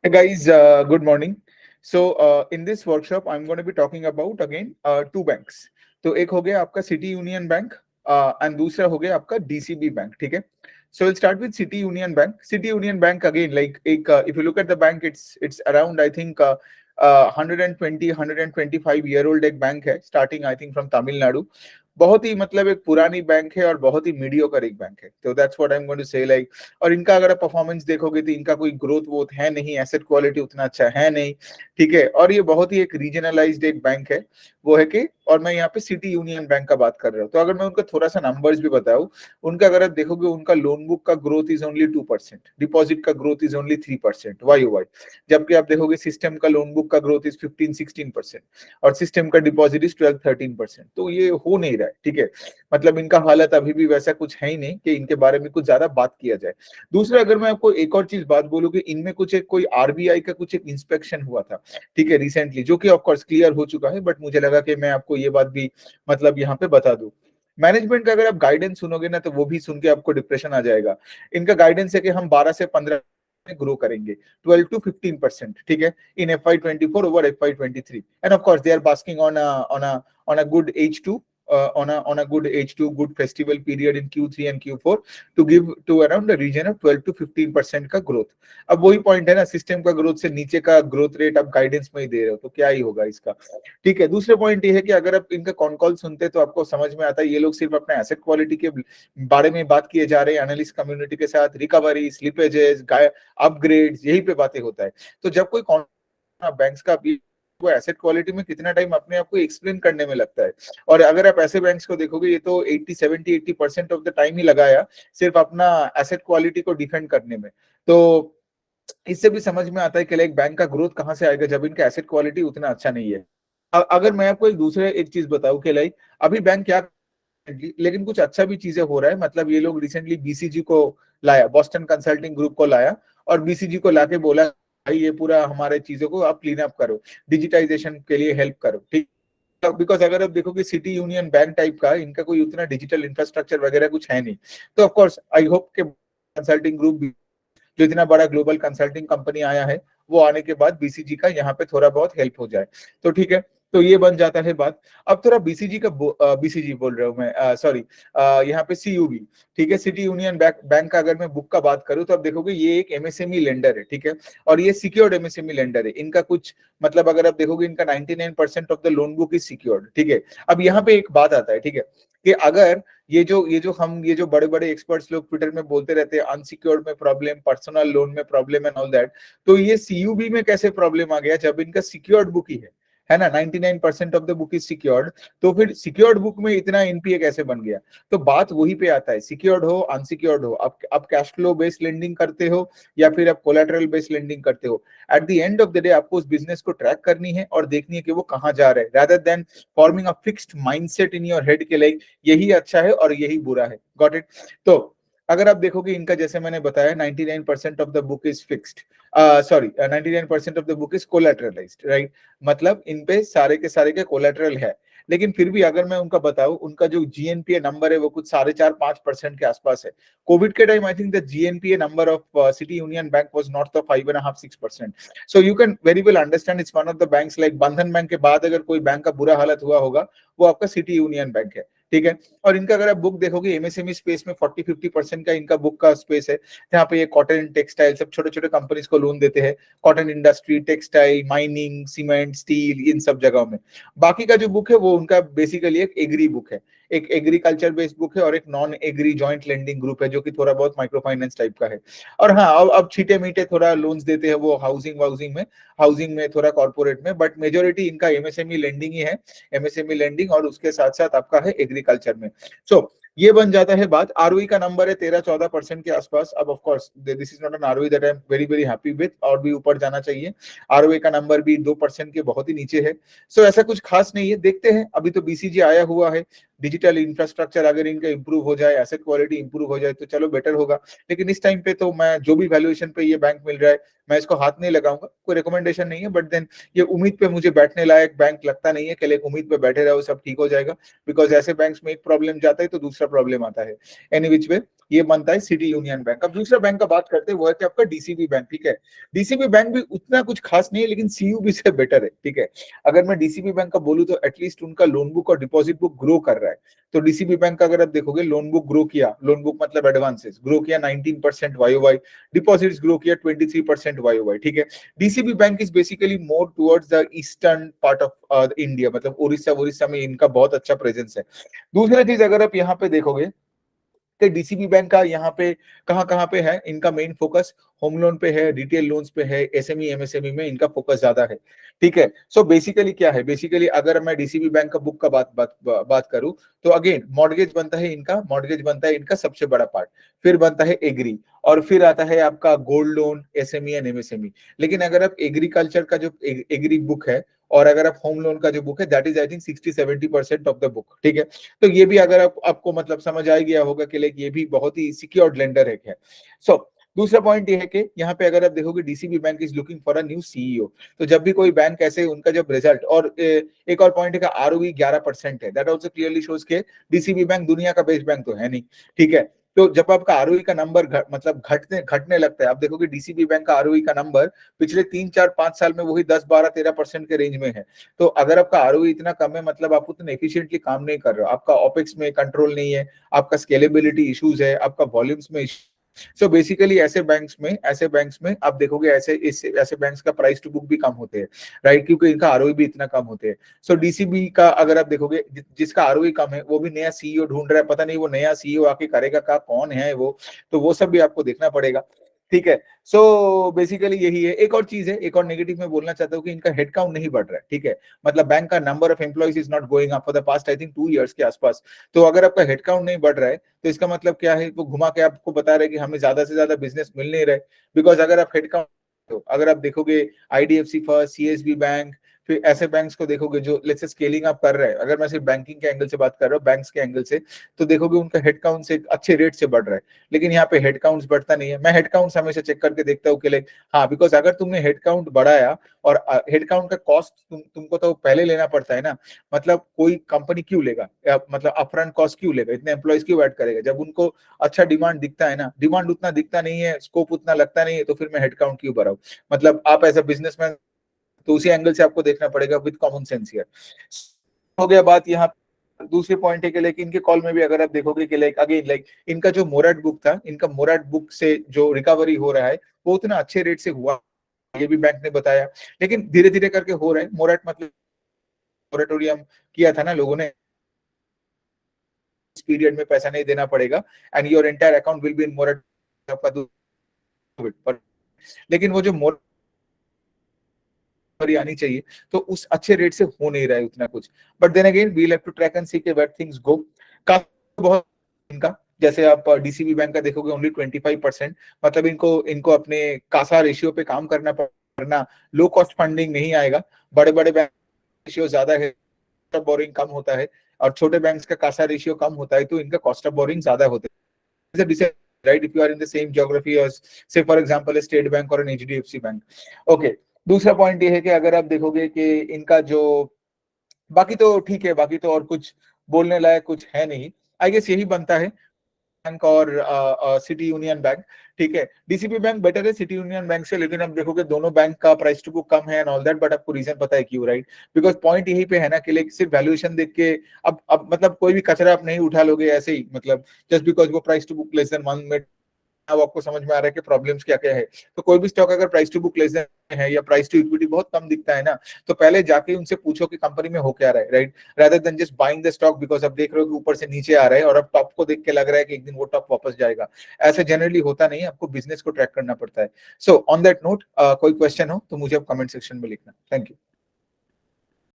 Hey guys, good morning. In this workshop, I'm going to be talking about again two banks. तो एक हो गया आपका city union bank and दूसरा हो गया आपका डीसीबी बैंक. ठीक है. So we'll start with City Union Bank. City Union Bank again, like एक if you look at the bank, it's around I think 120 125 year old एक बैंक है, starting I think from Tamil Nadu. बहुत ही मतलब एक पुरानी bank है और बहुत ही मीडियोकर एक बैंक है. तो that's what I am going to say like. और इनका अगर आप परफॉर्मेंस देखोगे तो इनका कोई ग्रोथ वोथ है नहीं, एसेट क्वालिटी उतना अच्छा है नहीं. ठीक है. और ये बहुत ही एक रीजनलाइज्ड एक बैंक है. वो है कि और मैं यहाँ पे सिटी यूनियन बैंक का बात कर रहा हूँ. तो अगर मैं उनका थोड़ा सा नंबर्स भी बताऊं, उनका अगर आप देखोगे उनका लोन बुक का ग्रोथ इज ओनली 2%, डिपॉजिट का ग्रोथ इज ओनली 3%. वाई जबकि आप देखोगे सिस्टम का लोन बुक का ग्रोथ इज 15-16% और सिस्टम का डिपॉजिट इज 12-13%. तो ये हो नहीं रहा है. ठीक है. मतलब इनका हालत अभी भी वैसा कुछ है ही नहीं कि इनके बारे में कुछ ज्यादा बात किया जाए. दूसरा, अगर मैं आपको एक और चीज बात बोलूं कि इनमें कुछ एक कोई आरबीआई का कुछ एक इंस्पेक्शन हुआ था. ठीक है, रिसेंटली, जो कि ऑफ कोर्स क्लियर हो चुका है, बट मुझे लगा कि मैं आपको ये बात भी मतलब यहाँ पे बता दूं. मैनेजमेंट का अगर आप गाइडेंस सुनोगे ना तो वो भी सुन के आपको डिप्रेशन आ जाएगा. इनका गाइडेंस है कि हम 12 से 15 में ग्रो करेंगे 12 to 15%. ठीक है, in FY24 over FY23. And of course they are basking on a good H2, on a good H2, good festival period in Q3 and Q4 to give to around the region of 12 to 15% का growth. अब वही point है ना, system का growth से नीचे का growth rate आप गाइडेंस में ही दे रहे हो तो क्या ही होगा इसका. ठीक है. दूसरे पॉइंट ये है कि अगर आप इनका कॉन कॉल सुनते तो आपको समझ में आता है ये लोग सिर्फ अपने एसेट क्वालिटी के बारे में बात किए जा रहे हैं. एनालिस्ट कम्युनिटी के साथ रिकवरी, स्लिपेजेस, अपग्रेड्स, यही पे बातें होता है. तो जब कोई बैंक्स का वो एसेट क्वालिटी में कितना टाइम अपने आप को एक्सप्लेन करने में लगता है. और अगर आप ऐसे बैंक्स को देखोगे ये तो 80-70-80% ऑफ द टाइम ही लगाया सिर्फ अपना एसेट क्वालिटी को डिफेंड करने में. तो इससे भी समझ में आता है कि लाइक बैंक का ग्रोथ कहां से आएगा जब इनका एसेट क्वालिटी उतना अच्छा नहीं है. अगर मैं आपको एक दूसरे एक चीज बताऊं कि लाइक अभी बैंक क्या, लेकिन कुछ अच्छा भी चीजें हो रहा है. मतलब ये लोग रिसेंटली बीसीजी को लाया, बॉस्टन कंसल्टिंग ग्रुप को लाया और बीसीजी को लाके बोला भाई ये पूरा हमारे चीजों को आप क्लीन अप करो, डिजिटाइजेशन के लिए हेल्प करो. ठीक. बिकॉज अगर आप देखोगे सिटी यूनियन बैंक टाइप का इनका कोई उतना डिजिटल इंफ्रास्ट्रक्चर वगैरह कुछ है नहीं. तो ऑफ कोर्स आई होप के कंसल्टिंग ग्रुप, जो इतना बड़ा ग्लोबल कंसल्टिंग कंपनी आया है, वो आने के बाद बीसीजी का यहाँ पे थोड़ा बहुत हेल्प हो जाए. तो ठीक है. तो ये बन जाता है बात. अब थोड़ा बीसीजी का बीसीजी बोल रहा हूँ मैं, सॉरी, यहाँ पे सीयूबी. ठीक है, सिटी यूनियन बैंक का अगर मैं बुक का बात करूँ तो आप देखोगे ये एक एमएसएमई लेंडर है. ठीक है. और ये सिक्योर्ड एमएसएमई लेंडर है. इनका कुछ मतलब अगर आप देखोगे इनका 99% of the loan book is secured. ठीक है. अब यहाँ पे एक बात आता है. ठीक है, कि अगर ये जो बड़े बड़े एक्सपर्ट्स लोग ट्विटर में बोलते रहते हैं अनसिक्योर्ड में प्रॉब्लम, पर्सनल लोन में प्रॉब्लम एंड ऑल दैट, तो ये सीयूबी में कैसे प्रॉब्लम आ गया जब इनका सिक्योर्ड बुक ही है ना. 99% of the book is secured. तो फिर सिक्योर्ड बुक में इतना एनपीए कैसे बन गया. तो बात वही पे आता है, सिक्योर्ड हो अनसिक्योर्ड हो, आप कैश फ्लो बेस्ड लेंडिंग करते हो या फिर आप कोलैटरल बेस्ड लेंडिंग करते हो, at the end of the day आपको उस बिजनेस को ट्रैक करनी है और देखनी है कि वो कहाँ जा रहा है, rather than forming a fixed mindset in your head के लाइक यही अच्छा है और यही बुरा है. Got it. तो अगर आप देखोगे इनका जैसे मैंने बताया 99% of the book is fixed, sorry 99% of the book is collateralised, right. मतलब इन पे सारे के कोलैटरल है. लेकिन फिर भी अगर मैं उनका बताऊं, उनका जो जीएनपीए नंबर है वो कुछ 4.5-5% के आसपास है. कोविड के time I think the GNPA number of city union bank was not the 5.5-6%. So you can very well understand it's one of the banks. Like बंधन बैंक के बाद अगर कोई बैंक का बुरा हालत हुआ होगा वो आपका सिटी यूनियन बैंक है. ठीक है. और इनका अगर आप बुक देखोगे एमएसएमई स्पेस में 40-50% का इनका बुक का स्पेस है, जहाँ पे ये कॉटन टेक्सटाइल सब छोटे छोटे कंपनीज को लोन देते हैं. Cotton industry, textile, mining, cement, steel, इन सब जगहों में. बाकी का जो बुक है वो उनका बेसिकली एक एग्री बुक है, एक एग्रीकल्चर बेस्ड बुक है और एक non agree joint lending group है जो कि थोड़ा बहुत माइक्रो फाइनेंस टाइप का है. और हाँ, अब छीटे मीटे थोड़ा लोन्स देते हैं वो हाउसिंग में थोड़ा कॉर्पोरेट में, बट मेजोरिटी इनका एमएसएमई लेंडिंग ही है. एमएसएमई लेंडिंग और उसके साथ साथ आपका है एग्रीकल्चर में. सो ये बन जाता है बात. आरओई का नंबर है 13-14% के आसपास. अब of course this is not an ROE that I am very very happy with, और भी ऊपर जाना चाहिए. आरओई का नंबर भी 2% के बहुत ही नीचे है. सो ऐसा कुछ खास नहीं है. देखते हैं, अभी तो बीसीजी आया हुआ है. डिजिटल इंफ्रास्ट्रक्चर अगर इनका इंप्रूव हो जाए, एसेट क्वालिटी इंप्रूव हो जाए तो चलो बेटर होगा। लेकिन इस टाइम पे तो मैं जो भी वैल्यूएशन पे ये बैंक मिल रहा है मैं इसको हाथ नहीं लगाऊंगा, कोई रिकमेंडेशन नहीं है, बट देन ये उम्मीद पे मुझे बैठने लायक बैंक लगता नहीं है कि लाइक उम्मीद पे बैठे रहो सब ठीक हो जाएगा, बिकॉज ऐसे बैंक्स में एक प्रॉब्लम जाता है तो दूसरा प्रॉब्लम आता है। एनी विच वे ये बनता है सिटी यूनियन बैंक। अब दूसरा बैंक का बात करते हैं वो है कि आपका डीसीबी बैंक, ठीक है। डीसीबी बैंक भी उतना कुछ खास नहीं है लेकिन सीयूबी से बेटर है, ठीक है। अगर मैं डीसीबी बैंक का बोलूं तो एटलीस्ट उनका लोन बुक और डिपॉजिट बुक ग्रो कर रहा है। तो डीसीबी बैंक का अगर आप देखोगे लोन बुक ग्रो किया, लोन बुक मतलब एडवांसेस ग्रो किया 19% वाईओवाई, डिपॉजिट्स ग्रो किया 23% वाईओवाई, ठीक है। DCB bank is basically more towards the eastern part of India, मतलब उड़ीसा उड़ीसा में इनका बहुत अच्छा प्रेजेंस है। दूसरी चीज अगर आप यहाँ पे देखोगे तो डीसीबी बैंक का यहाँ पे कहाँ पे है इनका मेन फोकस, होम लोन पे है, रिटेल लोन्स पे है, एसएमई एमएसएमई में इनका फोकस ज्यादा है, ठीक है। सो बेसिकली क्या है, बेसिकली अगर मैं डीसीबी बैंक का बुक का बात करूं तो अगेन मॉर्गेज बनता है इनका, मॉर्गेज बनता है इनका सबसे बड़ा पार्ट, फिर बनता है एग्री, और फिर आता है आपका gold loan, SME and MSME. लेकिन अगर आप एग्रीकल्चर का जो एग्री बुक है और अगर आप होम लोन का जो बुक है that is I think 60-70% of the book, ठीक है। तो ये भी अगर आपको मतलब समझ आ गया होगा कि लाइक ये भी बहुत ही सिक्योर्ड लेंडर है। सो दूसरा पॉइंट ये है कि यहाँ पे अगर आप देखोगे DCB bank is looking for a new CEO. तो जब भी कोई बैंक ऐसे उनका जब रिजल्ट और एक और पॉइंट है कि आरओई 11% है, दैट आल्सो क्लियरली शोज के डीसीबी बैंक दुनिया का बेस्ट बैंक तो है नहीं, ठीक है। तो जब आपका आरओई का नंबर मतलब घटने लगता है, आप देखोगे डीसीबी बैंक का आरओई का नंबर पिछले 3-4-5 साल में वही 10-12-13% के रेंज में है। तो अगर आपका आरओई इतना कम है मतलब आप उतने एफिशिएंटली काम नहीं कर रहे हो, आपका ओपेक्स में कंट्रोल नहीं है, आपका स्केलेबिलिटी इश्यूज है, आपका वॉल्यूम्स में। सो बेसिकली ऐसे बैंक्स में आप देखोगे ऐसे बैंक्स का प्राइस टू बुक भी कम होते हैं, राइट, क्योंकि इनका आरओई भी इतना कम होते हैं। सो डीसीबी का अगर आप देखोगे जिसका आरओई कम है वो भी नया सीईओ ढूंढ रहा है, पता नहीं वो नया सीईओ आके करेगा का, कौन है वो, तो वो सब भी आपको देखना पड़ेगा, ठीक है। सो बेसिकली यही है। एक और चीज है, एक और नेगेटिव में बोलना चाहता हूँ कि इनका हेडकाउंट नहीं बढ़ रहा है, ठीक है। मतलब बैंक का number of employees is not going up for the past I think 2 years के आसपास। तो अगर आपका हेडकाउंट नहीं बढ़ रहा है तो इसका मतलब क्या है, वो घुमा के आपको बता रहे हैं कि हमें ज्यादा से ज्यादा बिजनेस मिल नहीं रहा है। बिकॉज अगर आप हेडकाउंट, तो अगर आप देखोगे आईडीएफसी फर्स्ट, सीएसबी बैंक, फिर ऐसे बैंक्स को देखोगे जो लेट्स से स्केलिंग अप कर रहे हैं, अगर मैं सिर्फ बैंकिंग के एंगल से बात कर रहा हूँ, बैंक्स के एंगल से, तो देखोगे उनका हेडकाउंट से अच्छे रेट से बढ़ रहा है। लेकिन यहाँ पे हेडकाउंट बढ़ता नहीं है। मैं हेडकाउंट हमेशा चेक करके देखता हूँ कि लाइक हाँ, बिकॉज अगर तुमने हेडकाउंट बढ़ाया और हेडकाउंट का कॉस्ट तुमको तो पहले लेना पड़ता है ना, मतलब कोई कंपनी क्यों लेगा, मतलब अपफ्रंट कॉस्ट क्यों लेगा, इतने एम्प्लॉइज क्यों ऐड करेगा, जब उनको अच्छा डिमांड दिखता है ना, डिमांड उतना दिखता नहीं है, स्कोप उतना लगता नहीं है, तो फिर मैं हेडकाउंट क्यों बढ़ाऊं। मतलब आप एज अ बिजनेसमैन तो उसी एंगल से आपको देखना पड़ेगा विद कॉमन सेंस हियर। हो गया बात यहाँ। दूसरे पॉइंट है कि लाइक इनके कॉल में भी अगर आप देखोगे कि लाइक अगेन लाइक इनका जो मोराट बुक था, इनका मोराट बुक से जो रिकवरी हो रहा है वो उतना अच्छे रेट से हुआ, ये भी बैंक ने बताया, लेकिन धीरे धीरे करके हो रहा है। मोराट मतलब मोरेटोरियम किया था ना लोगों ने, इस पीरियड में पैसा नहीं देना पड़ेगा and your entire account will be in moratorium. लेकिन वो जो आनी चाहिए तो उस अच्छे रेट से हो नहीं रहा है उतना कुछ। But then again we have to track and see के वेयर थिंग्स गो। काफी बहुत इनका, जैसे आप डीसीबी बैंक का देखोगे ओनली 25%, मतलब इनको इनको अपने कासा रेशियो पे काम करना, लो कॉस्ट फंडिंग नहीं आएगा। बड़े बड़े बैंक रेशियो ज्यादा है, बोरिंग कम होता है, और छोटे बैंक्स का कासा रेशियो कम होता है, तो इनका कॉस्ट ऑफ बोरिंग ज्यादा होता है, right, if you are in the same geography as say for example a state bank or an HDFC bank. Okay, दूसरा पॉइंट ये है कि अगर आप देखोगे कि इनका जो बाकी तो ठीक है, बाकी तो और कुछ बोलने लायक कुछ है नहीं, आई गेस यही बनता है बैंक और सिटी यूनियन बैंक, ठीक है। डीसीबी बैंक बेटर है सिटी यूनियन बैंक से, लेकिन अब देखोगे दोनों बैंक का प्राइस टू बुक कम है एंड ऑल दैट, बट आपको रीजन पता है क्यों, राइट। बिकॉज पॉइंट यही पे है ना कि लाइक सिर्फ वैल्यूएशन देख के अब मतलब कोई भी कचरा आप नहीं उठा लोगे ऐसे ही, मतलब जस्ट बिकॉज वो price to book less than 1 में। अब आपको समझ में आ रहा है कि प्रॉब्लम्स क्या क्या है। तो कोई भी स्टॉक अगर price to book less than है या प्राइस टू इक्विटी बहुत कम दिखता है ना, तो पहले जाके उनसे पूछो कि कंपनी में हो क्या रहा है, right, rather than just buying the stock, because अब देख रहे हो कि ऊपर से नीचे आ रहा है और अब टॉप को देख के लग रहा है कि एक दिन वो टॉप वापस जाएगा। ऐसे जनरली होता नहीं है, आपको बिजनेस को ट्रैक करना पड़ता है। सो ऑन दैट नोट कोई क्वेश्चन हो तो मुझे आप कमेंट सेक्शन में लिखना। Thank you.